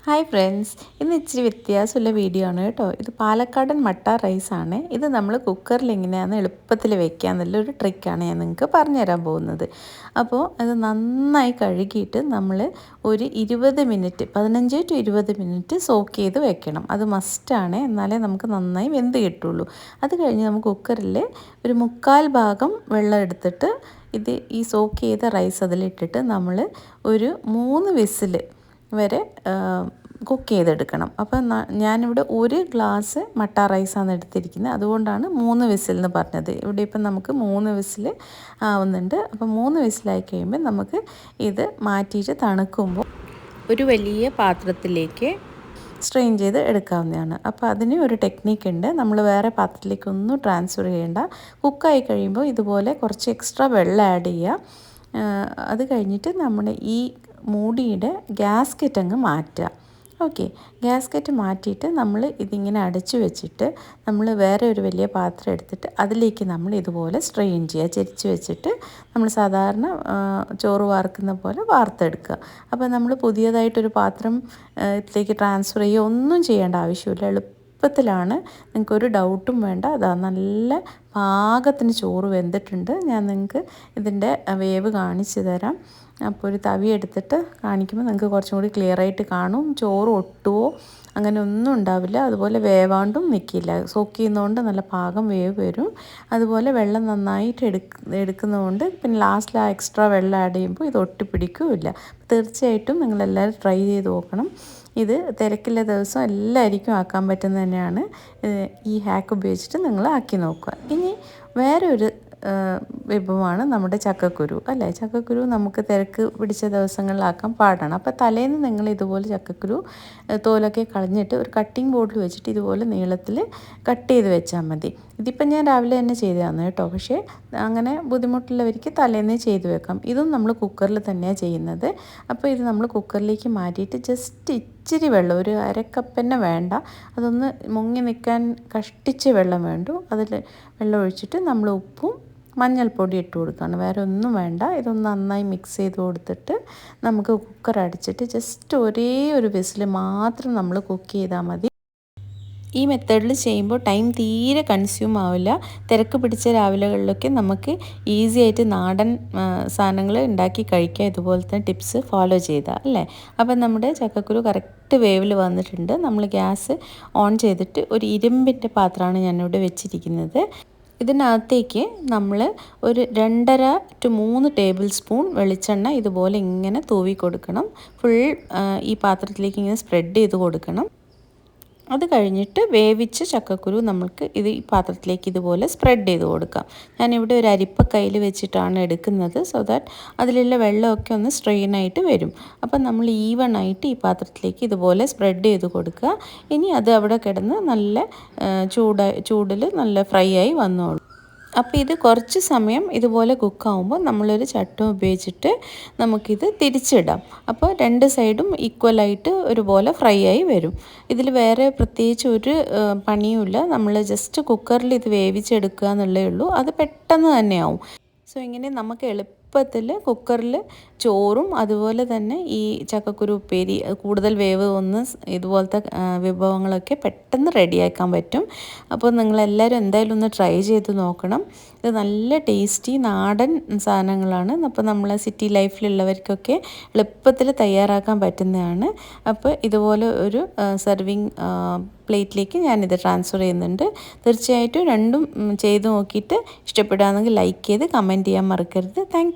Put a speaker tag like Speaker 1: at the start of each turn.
Speaker 1: Hi friends, ഇന്ന് ഇച്ചിരി വ്യത്യാസമുള്ള വീഡിയോ ആണ് കേട്ടോ. ഇത് പാലക്കാടൻ മട്ട റൈസാണ്. ഇത് നമ്മൾ കുക്കറിൽ എങ്ങനെയാണ് എളുപ്പത്തിൽ വെക്കുക എന്നുള്ളൊരു ട്രിക്കാണ് ഞാൻ നിങ്ങൾക്ക് പറഞ്ഞുതരാൻ പോകുന്നത്. അപ്പോൾ അത് നന്നായി കഴുകിയിട്ട് നമ്മൾ ഒരു 15 ടു 20 മിനിറ്റ് സോക്ക് ചെയ്ത് വെക്കണം. അത് മസ്റ്റാണ്, എന്നാലേ നമുക്ക് നന്നായി വെന്ത് കിട്ടുള്ളൂ. അത് കഴിഞ്ഞ് നമുക്ക് കുക്കറിൽ ഒരു 1/4 ഭാഗം വെള്ളം എടുത്തിട്ട് ഈ സോക്ക് ചെയ്ത റൈസ് അതിലിട്ടിട്ട് നമ്മൾ ഒരു 3 വിസിൽ വരെ കുക്ക് ചെയ്തെടുക്കണം. അപ്പം ഞാനിവിടെ 1 ഗ്ലാസ് മട്ട റൈസാണ് എടുത്തിരിക്കുന്നത്, അതുകൊണ്ടാണ് 3 വിസിൽ എന്ന് പറഞ്ഞത്. ഇവിടെ ഇപ്പം നമുക്ക് 3 വിസിൽ ആവുന്നുണ്ട്. അപ്പം 3 വിസിലായി കഴിയുമ്പോൾ നമുക്ക് ഇത് മാറ്റിയിട്ട് തണുക്കുമ്പോൾ ഒരു വലിയ പാത്രത്തിലേക്ക് സ്ട്രെയിൻ ചെയ്ത് എടുക്കാവുന്നതാണ്. അപ്പോൾ അതിന് ഒരു ടെക്നിക്ക് ഉണ്ട്. നമ്മൾ വേറെ പാത്രത്തിലേക്കൊന്നും ട്രാൻസ്ഫർ ചെയ്യേണ്ട. കുക്കായി കഴിയുമ്പോൾ ഇതുപോലെ കുറച്ച് എക്സ്ട്രാ വെള്ളം ആഡ് ചെയ്യുക. അത് കഴിഞ്ഞിട്ട് നമ്മുടെ ഈ മൂടിയുടെ ഗ്യാസ്കറ്റ് അങ്ങ് മാറ്റുക. ഓക്കെ, ഗ്യാസ്കറ്റ് മാറ്റിയിട്ട് നമ്മൾ ഇതിങ്ങനെ അടച്ചു വെച്ചിട്ട് നമ്മൾ വേറെ ഒരു വലിയ പാത്രം എടുത്തിട്ട് അതിലേക്ക് നമ്മൾ ഇതുപോലെ സ്ട്രെയിൻ ചെയ്യുക. ചെരിച്ച് വെച്ചിട്ട് നമ്മൾ സാധാരണ ചോറ് വാർക്കുന്ന പോലെ വാർത്തെടുക്കുക. അപ്പോൾ നമ്മൾ പുതിയതായിട്ടൊരു പാത്രം ഇതിലേക്ക് ട്രാൻസ്ഫർ ചെയ്യുക ഒന്നും ചെയ്യേണ്ട ആവശ്യമില്ല. എളുപ്പത്തിലാണ്, നിങ്ങൾക്കൊരു ഡൗട്ടും വേണ്ട. അതാ നല്ല പാകത്തിന് ചോറ് വെന്തിട്ടുണ്ട്. ഞാൻ നിങ്ങൾക്ക് ഇതിൻ്റെ വേവ് കാണിച്ചു തരാം. അപ്പോൾ ഒരു തവി എടുത്തിട്ട് കാണിക്കുമ്പോൾ നിങ്ങൾക്ക് കുറച്ചും കൂടി ക്ലിയറായിട്ട് കാണും. ചോറ് ഒട്ടുമോ അങ്ങനെ ഒന്നും ഉണ്ടാവില്ല. അതുപോലെ വേവാണ്ടും നിൽക്കില്ല. സോക്ക് ചെയ്യുന്നതുകൊണ്ട് നല്ല പാകം വേവ് വരും. അതുപോലെ വെള്ളം നന്നായിട്ട് എടുക്കുന്നതുകൊണ്ട് പിന്നെ ലാസ്റ്റിൽ ആ എക്സ്ട്രാ വെള്ളം ആഡ് ചെയ്യുമ്പോൾ ഇത് ഒട്ടിപ്പിടിക്കുകയില്ല. തീർച്ചയായിട്ടും നിങ്ങളെല്ലാവരും ട്രൈ ചെയ്ത് നോക്കണം. ഇത് തിരക്കുള്ള ദിവസം എല്ലാവർക്കും ആക്കാൻ പറ്റുന്നത് തന്നെയാണ്. ഈ ഹാക്ക് ഉപയോഗിച്ചിട്ട് നിങ്ങൾ ആക്കി നോക്കുക. ഇനി വേറെ ഒരു വിഭവമാണ് നമ്മുടെ ചക്കക്കുരു അല്ലേ. ചക്കക്കുരു നമുക്ക് തിരക്ക് പിടിച്ച ദിവസങ്ങളിലാക്കാൻ പാടാണ്. അപ്പോൾ തലേന്ന് നിങ്ങൾ ഇതുപോലെ ചക്കക്കുരു തോലൊക്കെ കളഞ്ഞിട്ട് ഒരു കട്ടിംഗ് ബോർഡിൽ വെച്ചിട്ട് ഇതുപോലെ നീളത്തിൽ കട്ട് ചെയ്ത് വെച്ചാൽ മതി. ഇതിപ്പം ഞാൻ രാവിലെ തന്നെ ചെയ്തതാണ് കേട്ടോ. പക്ഷേ അങ്ങനെ ബുദ്ധിമുട്ടുള്ളവർക്ക് തലേന്നേ ചെയ്ത് വെക്കാം. ഇതും നമ്മൾ കുക്കറിൽ തന്നെയാണ് ചെയ്യുന്നത്. അപ്പോൾ ഇത് നമ്മൾ കുക്കറിലേക്ക് മാറ്റിയിട്ട് ജസ്റ്റ് ഇച്ചിരി വെള്ളം, ഒരു അരക്കപ്പ് തന്നെ വേണ്ട, അതൊന്ന് മുങ്ങി നിൽക്കാൻ കഷ്ടിച്ച് വെള്ളം വേണ്ടു. അതിൽ വെള്ളം ഒഴിച്ചിട്ട് നമ്മൾ ഉപ്പും മഞ്ഞൾപ്പൊടി ഇട്ട് കൊടുക്കുകയാണ്. വേറെ ഒന്നും വേണ്ട. ഇതൊന്ന് നന്നായി മിക്സ് ചെയ്ത് കൊടുത്തിട്ട് നമുക്ക് കുക്കർ അടിച്ചിട്ട് ജസ്റ്റ് ഒരേ ഒരു വിസിൽ മാത്രം നമ്മൾ കുക്ക് ചെയ്താൽ മതി. ഈ മെത്തേഡിൽ ചെയ്യുമ്പോൾ ടൈം തീരെ കൺസ്യൂം ആവില്ല. തിരക്ക് പിടിച്ച രാവിലെകളിലൊക്കെ നമുക്ക് ഈസി ആയിട്ട് നാടൻ സാധനങ്ങൾ ഉണ്ടാക്കി കഴിക്കുക. ഇതുപോലത്തെ ടിപ്സ് ഫോളോ ചെയ്താൽ അല്ലേ. അപ്പം നമ്മുടെ ചക്കക്കുരു കറക്റ്റ് വേവിൽ വന്നിട്ടുണ്ട്. നമ്മൾ ഗ്യാസ് ഓൺ ചെയ്തിട്ട് ഒരു ഇരുമ്പിൻ്റെ പാത്രമാണ് ഞാനിവിടെ വെച്ചിരിക്കുന്നത്. ഇതിനകത്തേക്ക് നമ്മൾ ഒരു 2.5 to 3 ടേബിൾ സ്പൂൺ വെളിച്ചെണ്ണ ഇതുപോലെ ഇങ്ങനെ തൂവി കൊടുക്കണം. ഫുൾ ഈ പാത്രത്തിലേക്ക് ഇങ്ങനെ സ്പ്രെഡ് ചെയ്ത് കൊടുക്കണം. അത് കഴിഞ്ഞിട്ട് വേവിച്ച ചക്കക്കുരു നമുക്ക് ഈ പാത്രത്തിലേക്ക് ഇതുപോലെ സ്പ്രെഡ് ചെയ്ത് കൊടുക്കാം. ഞാനിവിടെ ഒരു അരിപ്പ കയ്യിൽ വെച്ചിട്ടാണ് എടുക്കുന്നത്. സോ ദാറ്റ് അതിലുള്ള വെള്ളമൊക്കെ ഒന്ന് സ്ട്രെയിൻ ആയിട്ട് വരും. അപ്പം നമ്മൾ ഈവൺ ആയിട്ട് ഈ പാത്രത്തിലേക്ക് ഇതുപോലെ സ്പ്രെഡ് ചെയ്ത് കൊടുക്കുക. ഇനി അത് അവിടെ കിടന്ന് നല്ല ചൂടിൽ നല്ല ഫ്രൈ ആയി വന്നോളൂ. അപ്പോൾ ഇത് കുറച്ച് സമയം ഇതുപോലെ കുക്കാവുമ്പോൾ നമ്മളൊരു ചട്ടം ഉപയോഗിച്ചിട്ട് നമുക്കിത് തിരിച്ചിടാം. അപ്പോൾ 2 സൈഡും ഈക്വലായിട്ട് ഒരുപോലെ ഫ്രൈ ആയി വരും. ഇതിൽ വേറെ പ്രത്യേകിച്ച് ഒരു പണിയുമില്ല. നമ്മൾ ജസ്റ്റ് കുക്കറിൽ ഇത് വേവിച്ചെടുക്കുക എന്നുള്ളേ ഉള്ളൂ. അത് പെട്ടെന്ന് തന്നെ ആവും. സോ ഇങ്ങനെ നമുക്ക് എളുപ്പത്തിൽ കുക്കറിൽ ചോറും അതുപോലെ തന്നെ ഈ ചക്കക്കുരു ഉപ്പേരി കൂടുതൽ വേവ് ഇതുപോലത്തെ വിഭവങ്ങളൊക്കെ പെട്ടെന്ന് റെഡിയാക്കാൻ പറ്റും. അപ്പോൾ നിങ്ങളെല്ലാവരും എന്തായാലും ഒന്ന് ട്രൈ ചെയ്ത് നോക്കണം. ഇത് നല്ല ടേസ്റ്റി നാടൻ സാധനങ്ങളാണ്. അപ്പോൾ നമ്മളെ സിറ്റി ലൈഫിലുള്ളവർക്കൊക്കെ എളുപ്പത്തിൽ തയ്യാറാക്കാൻ പറ്റുന്നതാണ്. അപ്പോൾ ഇതുപോലെ ഒരു സെർവിങ് പ്ലേറ്റിലേക്ക് ഞാനിത് ട്രാൻസ്ഫർ ചെയ്യുന്നുണ്ട്. തീർച്ചയായിട്ടും രണ്ടും ചെയ്ത് നോക്കിയിട്ട് ഇഷ്ടപ്പെടുകയാണെങ്കിൽ ലൈക്ക് ചെയ്ത് കമൻറ്റ് ചെയ്യാൻ മറക്കരുത്. താങ്ക്